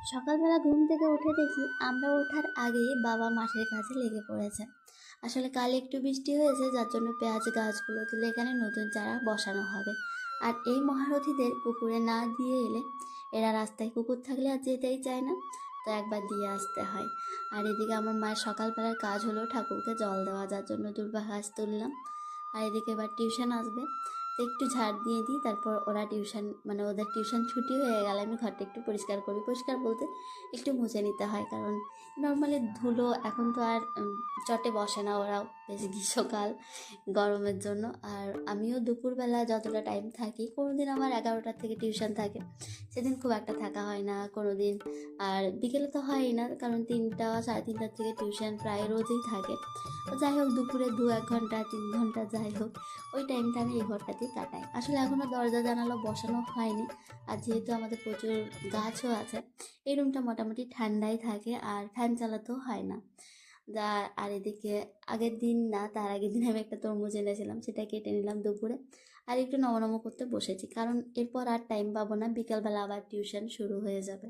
সকালবেলা ঘুম থেকে উঠে দেখি আমরা ওঠার আগেই বাবা মাঠের কাজে লেগে পড়েছে। আসলে কাল একটু বৃষ্টি হয়েছে, যার জন্য পেঁয়াজ গাছগুলো তুলে এখানে নতুন চারা বসানো হবে। আর এই মহারথীদের পুকুরে না দিয়ে এলে এরা রাস্তায় কুকুর থাকলে আর যেতেই চায় না, তো একবার দিয়ে আসতে হয়। আর এদিকে আমার মায়ের সকালবেলার কাজ হলো ঠাকুরকে জল দেওয়া, যার জন্য দুর্বা ঘাস তুললাম। আর এদিকে এবার টিউশন আসবে, তো একটু ঝাড় দিয়ে দিই, তারপর ওরা টিউশন মানে ওদের টিউশন ছুটি হয়ে গেলে আমি ঘরটা একটু পরিষ্কার করি। পরিষ্কার বলতে একটু মুছে নিতে হয়, কারণ নর্মালি ধুলো এখন তো আর চটে বসে না ওরাও, বেশ গ্রীষ্মকাল গরমের জন্য। আর আমিও দুপুরবেলা যতটা টাইম থাকি, কোনো দিন আমার 11টা থেকে টিউশন থাকে, সেদিন খুব একটা থাকা হয় না কোনো দিন। আর বিকেলে তো হয়ই না, কারণ 3টা 3:30টার থেকে টিউশন প্রায় রোজই থাকে। তো যাই হোক, দুপুরে 2-1 ঘন্টা 3 ঘন্টা যাই হোক, ওই টাইমটা আমি এই ঘরটাতেই কাটাই। আসলে এখনও দরজা জানালা বসানো হয়নি, আর যেহেতু আমাদের প্রচুর গাছও আছে, এই রুমটা মোটামুটি ঠান্ডাই থাকে আর ফ্যান চালাতেও হয় না। যা আর এদিকে আগের দিন না, তার আগের দিন আমি একটা তরমুজ এনেছিলাম, সেটা কেটে নিলাম দুপুরে। আর একটু নমনম করতে বসেছি, কারণ এরপর আর টাইম পাবো না, বিকালবেলা আবার টিউশন শুরু হয়ে যাবে।